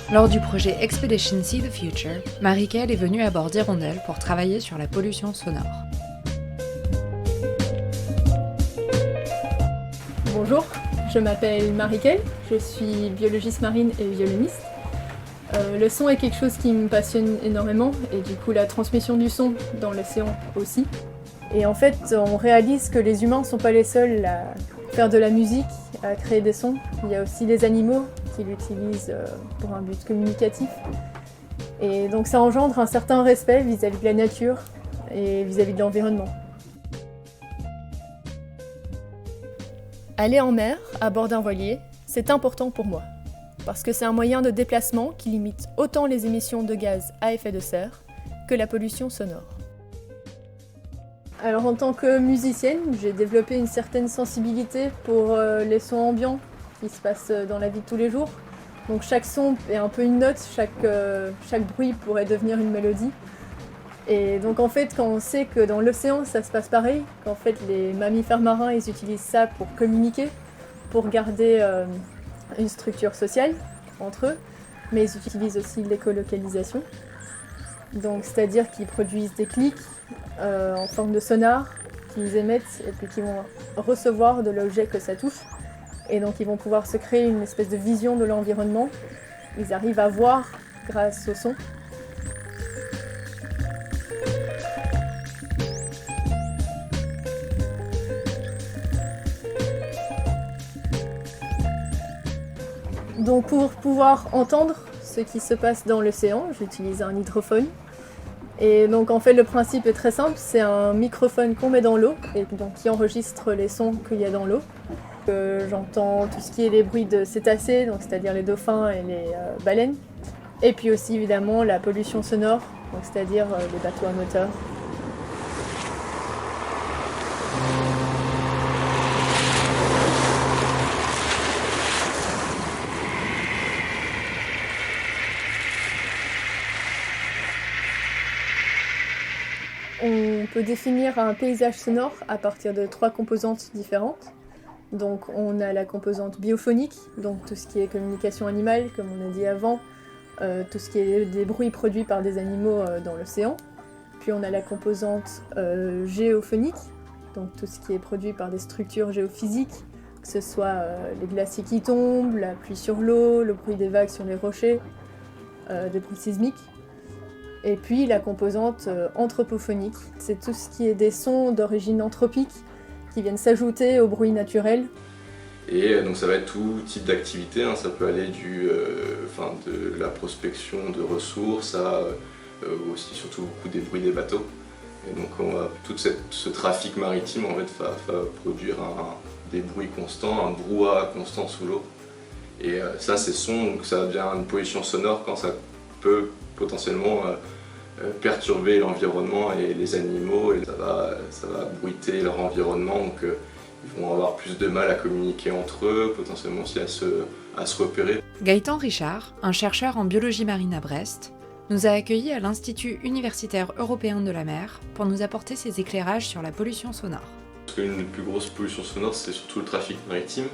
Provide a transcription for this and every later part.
Lors du projet Expedition See the Future, Marie-Kay est venue à bord d'Hirondelle pour travailler sur la pollution sonore. Bonjour, je m'appelle Marie-Kay, je suis biologiste marine et violoniste. Le son est quelque chose qui me passionne énormément et du coup la transmission du son dans l'océan aussi. Et en fait, on réalise que les humains ne sont pas les seuls à faire de la musique, à créer des sons. Il y a aussi les animaux qui l'utilisent pour un but communicatif. Et donc ça engendre un certain respect vis-à-vis de la nature et vis-à-vis de l'environnement. Aller en mer, à bord d'un voilier, c'est important pour moi. Parce que c'est un moyen de déplacement qui limite autant les émissions de gaz à effet de serre que la pollution sonore. Alors en tant que musicienne, j'ai développé une certaine sensibilité pour les sons ambiants qui se passent dans la vie de tous les jours. Donc chaque son est un peu une note, chaque bruit pourrait devenir une mélodie. Et donc en fait, quand on sait que dans l'océan ça se passe pareil, qu'en fait les mammifères marins ils utilisent ça pour communiquer, pour garder une structure sociale entre eux, mais ils utilisent aussi l'écolocalisation. Donc c'est-à-dire qu'ils produisent des clics en forme de sonar qu'ils émettent et puis qu'ils vont recevoir de l'objet que ça touche. Et donc ils vont pouvoir se créer une espèce de vision de l'environnement. Ils arrivent à voir grâce au son. Donc pour pouvoir entendre ce qui se passe dans l'océan, j'utilise un hydrophone. Et donc en fait le principe est très simple, c'est un microphone qu'on met dans l'eau et donc qui enregistre les sons qu'il y a dans l'eau. J'entends tout ce qui est les bruits de cétacés, donc c'est-à-dire les dauphins et les baleines. Et puis aussi évidemment la pollution sonore, donc c'est-à-dire les bateaux à moteur. On peut définir un paysage sonore à partir de 3 composantes différentes. Donc on a la composante biophonique, donc tout ce qui est communication animale, comme on a dit avant, tout ce qui est des bruits produits par des animaux dans l'océan. Puis on a la composante géophonique, donc tout ce qui est produit par des structures géophysiques, que ce soit les glaciers qui tombent, la pluie sur l'eau, le bruit des vagues sur les rochers, des bruits sismiques. Et puis la composante anthropophonique, c'est tout ce qui est des sons d'origine anthropique qui viennent s'ajouter au bruit naturel. Et donc ça va être tout type d'activité, hein. Ça peut aller de la prospection de ressources à aussi surtout beaucoup des bruits des bateaux. Et donc ce trafic maritime en fait, va produire des bruits constants, un brouhaha constant sous l'eau. Et ça c'est son, donc ça devient une pollution sonore quand ça peut potentiellement perturber l'environnement et les animaux, et ça va bruiter leur environnement, donc ils vont avoir plus de mal à communiquer entre eux, potentiellement aussi à se repérer. Gaëtan Richard, un chercheur en biologie marine à Brest, nous a accueillis à l'Institut universitaire européen de la mer pour nous apporter ses éclairages sur la pollution sonore. Parce qu'une des plus grosses pollutions sonores, c'est surtout le trafic maritime.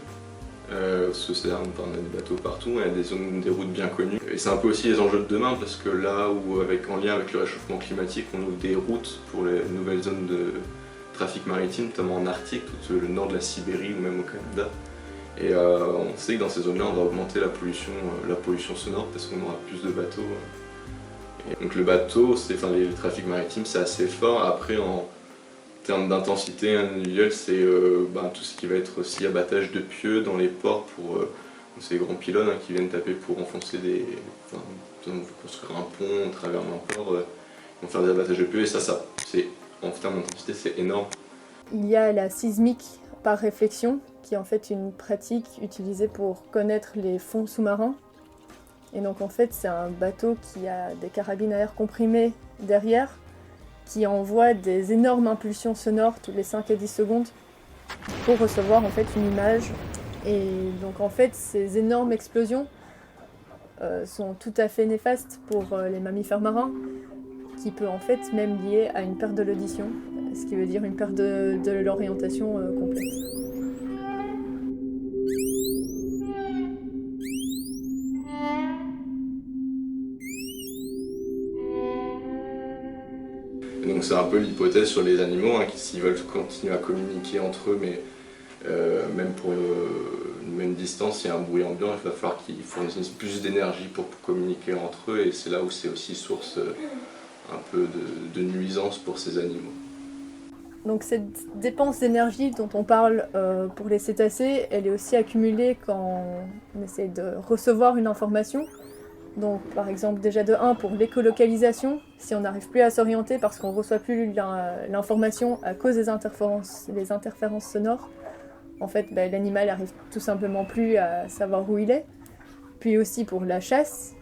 Parce que on a des bateaux partout, il y a des routes bien connues. Et c'est un peu aussi les enjeux de demain, parce que là où, en lien avec le réchauffement climatique, on ouvre des routes pour les nouvelles zones de trafic maritime, notamment en Arctique, tout le nord de la Sibérie ou même au Canada. Et on sait que dans ces zones-là, on va augmenter la pollution sonore parce qu'on aura plus de bateaux. Et donc le bateau, le trafic maritime, c'est assez fort. Après, en termes d'intensité individuelle, c'est tout ce qui va être aussi abattage de pieux dans les ports pour ces grands pylônes qui viennent taper pour enfoncer construire un pont à travers un port, ils vont faire des abattages de pieux et en termes d'intensité c'est énorme. Il y a la sismique par réflexion qui est en fait une pratique utilisée pour connaître les fonds sous-marins. Et donc en fait c'est un bateau qui a des carabines à air comprimé derrière, qui envoie des énormes impulsions sonores toutes les 5 à 10 secondes pour recevoir en fait une image. Et donc en fait ces énormes explosions sont tout à fait néfastes pour les mammifères marins, qui peut en fait même lier à une perte de l'audition, ce qui veut dire une perte de l'orientation complète. donc c'est un peu l'hypothèse sur les animaux, hein, qui s'ils veulent continuer à communiquer entre eux, mais même pour une même distance, il y a un bruit ambiant, il va falloir qu'ils fournissent plus d'énergie pour communiquer entre eux, et c'est là où c'est aussi source un peu de nuisance pour ces animaux. Donc cette dépense d'énergie dont on parle pour les cétacés, elle est aussi accumulée quand on essaie de recevoir une information. Donc par exemple déjà de 1 pour l'écolocalisation, si on n'arrive plus à s'orienter parce qu'on ne reçoit plus l'information à cause des interférences sonores, en fait l'animal n'arrive tout simplement plus à savoir où il est. Puis aussi pour la chasse,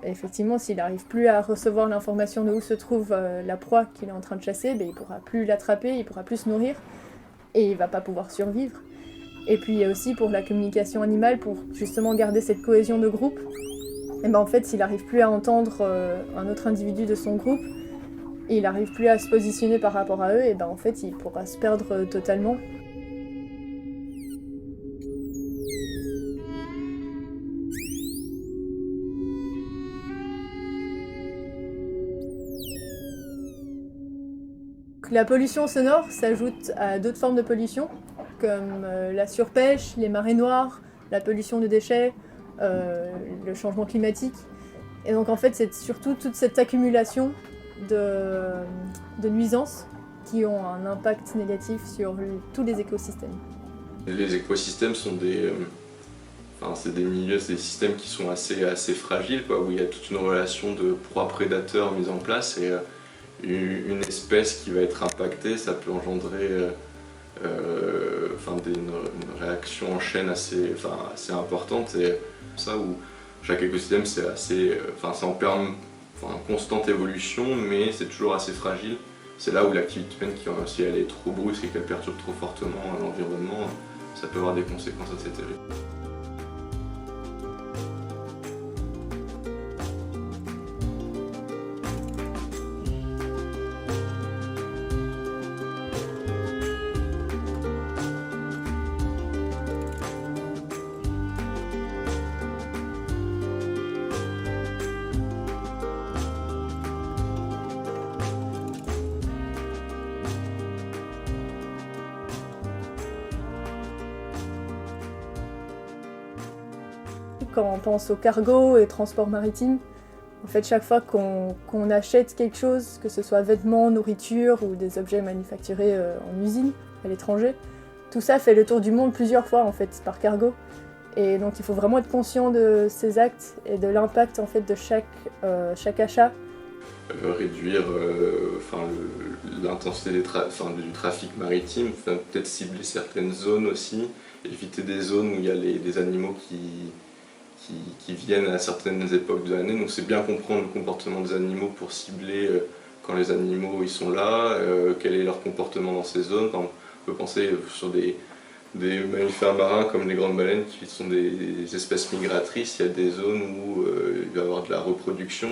effectivement s'il n'arrive plus à recevoir l'information de où se trouve la proie qu'il est en train de chasser, il ne pourra plus l'attraper, il ne pourra plus se nourrir et il ne va pas pouvoir survivre. Et puis il y a aussi pour la communication animale, pour justement garder cette cohésion de groupe. Et en fait, s'il n'arrive plus à entendre un autre individu de son groupe, et il n'arrive plus à se positionner par rapport à eux, et en fait, il pourra se perdre totalement. La pollution sonore s'ajoute à d'autres formes de pollution, comme la surpêche, les marées noires, la pollution de déchets, le changement climatique. Et donc en fait c'est surtout toute cette accumulation de nuisances qui ont un impact négatif sur tous les écosystèmes. Les écosystèmes sont c'est des milieux, c'est des systèmes qui sont assez fragiles, quoi, où il y a toute une relation de proie-prédateur mise en place, et une espèce qui va être impactée, ça peut engendrer une réaction en chaîne assez importante, et ça où chaque écosystème c'est en constante évolution, mais c'est toujours assez fragile. C'est là où l'activité humaine, si elle est trop brusque et qu'elle perturbe trop fortement l'environnement, ça peut avoir des conséquences assez terribles. Quand on pense au cargo et transport maritime, en fait, chaque fois qu'on achète quelque chose, que ce soit vêtements, nourriture ou des objets manufacturés en usine à l'étranger, tout ça fait le tour du monde plusieurs fois en fait par cargo. Et donc il faut vraiment être conscient de ces actes et de l'impact en fait de chaque achat. Réduire l'intensité du trafic maritime, peut-être cibler certaines zones aussi, éviter des zones où il y a des animaux qui viennent à certaines époques de l'année. Donc c'est bien comprendre le comportement des animaux pour cibler quand les animaux ils sont là, quel est leur comportement dans ces zones. On peut penser sur des mammifères marins comme les grandes baleines qui sont des espèces migratrices. Il y a des zones où il va y avoir de la reproduction.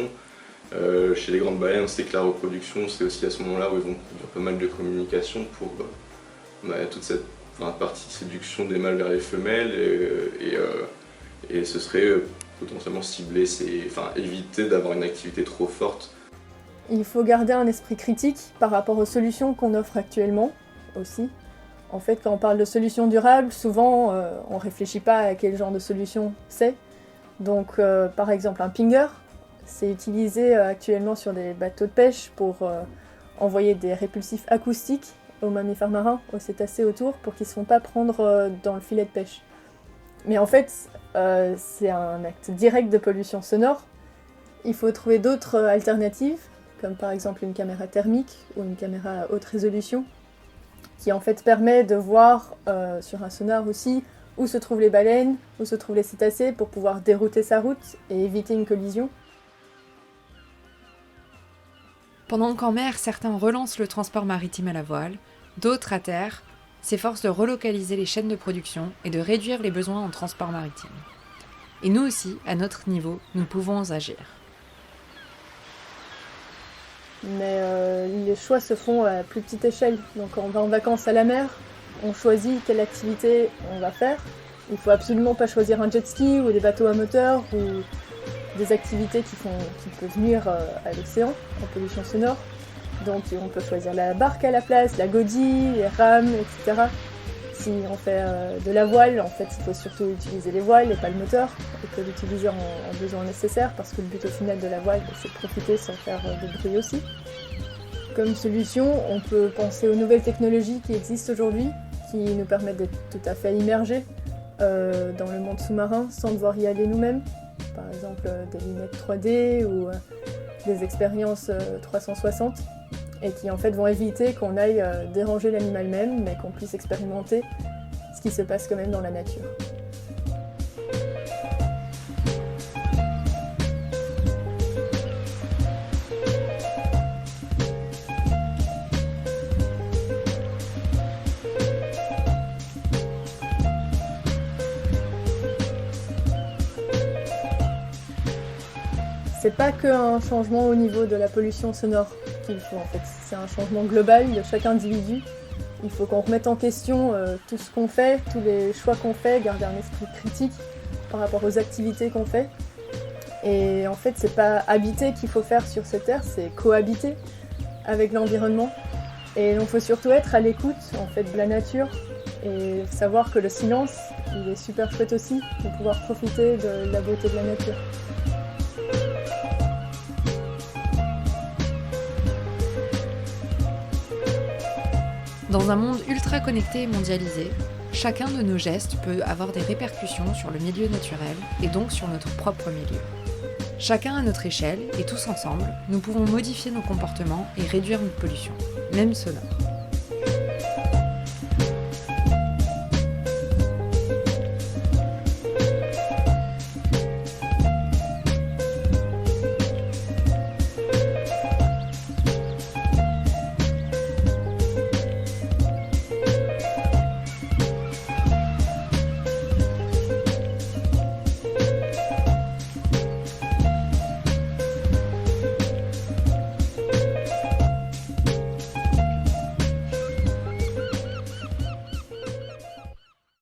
Chez les grandes baleines, on sait que la reproduction, c'est aussi à ce moment-là où ils vont produire pas mal de communication pour toute cette partie séduction des mâles vers les femelles, et ce serait potentiellement cibler, éviter d'avoir une activité trop forte. Il faut garder un esprit critique par rapport aux solutions qu'on offre actuellement aussi. En fait, quand on parle de solutions durables, souvent on ne réfléchit pas à quel genre de solution c'est. Donc par exemple un pinger, c'est utilisé actuellement sur des bateaux de pêche pour envoyer des répulsifs acoustiques aux mammifères marins, aux cétacés autour, pour qu'ils ne se font pas prendre dans le filet de pêche. Mais en fait, c'est un acte direct de pollution sonore. Il faut trouver d'autres alternatives, comme par exemple une caméra thermique ou une caméra à haute résolution, qui en fait permet de voir sur un sonar aussi où se trouvent les baleines, où se trouvent les cétacés, pour pouvoir dérouter sa route et éviter une collision. Pendant qu'en mer, certains relancent le transport maritime à la voile, d'autres à terre s'efforcent de relocaliser les chaînes de production et de réduire les besoins en transport maritime. Et nous aussi, à notre niveau, nous pouvons agir. Mais les choix se font à plus petite échelle. Donc quand on va en vacances à la mer, on choisit quelle activité on va faire. Il ne faut absolument pas choisir un jet ski ou des bateaux à moteur ou des activités qui peuvent nuire à l'océan, en pollution sonore. Donc on peut choisir la barque à la place, la godille, les rames, etc. Si on fait de la voile, en fait, il faut surtout utiliser les voiles et pas le moteur, et que l'utiliseur en besoin nécessaire, parce que le but au final de la voile, c'est de profiter sans faire de bruit aussi. Comme solution, on peut penser aux nouvelles technologies qui existent aujourd'hui, qui nous permettent d'être tout à fait immergés dans le monde sous-marin sans devoir y aller nous-mêmes. Par exemple, des lunettes 3D ou des expériences 360. Et qui en fait vont éviter qu'on aille déranger l'animal même, mais qu'on puisse expérimenter ce qui se passe quand même dans la nature. C'est pas qu'un changement au niveau de la pollution sonore qu'il faut en fait, c'est un changement global de chaque individu. Il faut qu'on remette en question tout ce qu'on fait, tous les choix qu'on fait, garder un esprit critique par rapport aux activités qu'on fait. Et en fait, c'est pas habiter qu'il faut faire sur cette terre, c'est cohabiter avec l'environnement. Et il faut surtout être à l'écoute en fait de la nature et savoir que le silence, il est super chouette aussi, de pouvoir profiter de la beauté de la nature. Dans un monde ultra connecté et mondialisé, chacun de nos gestes peut avoir des répercussions sur le milieu naturel et donc sur notre propre milieu. Chacun à notre échelle et tous ensemble, nous pouvons modifier nos comportements et réduire notre pollution, même sonore.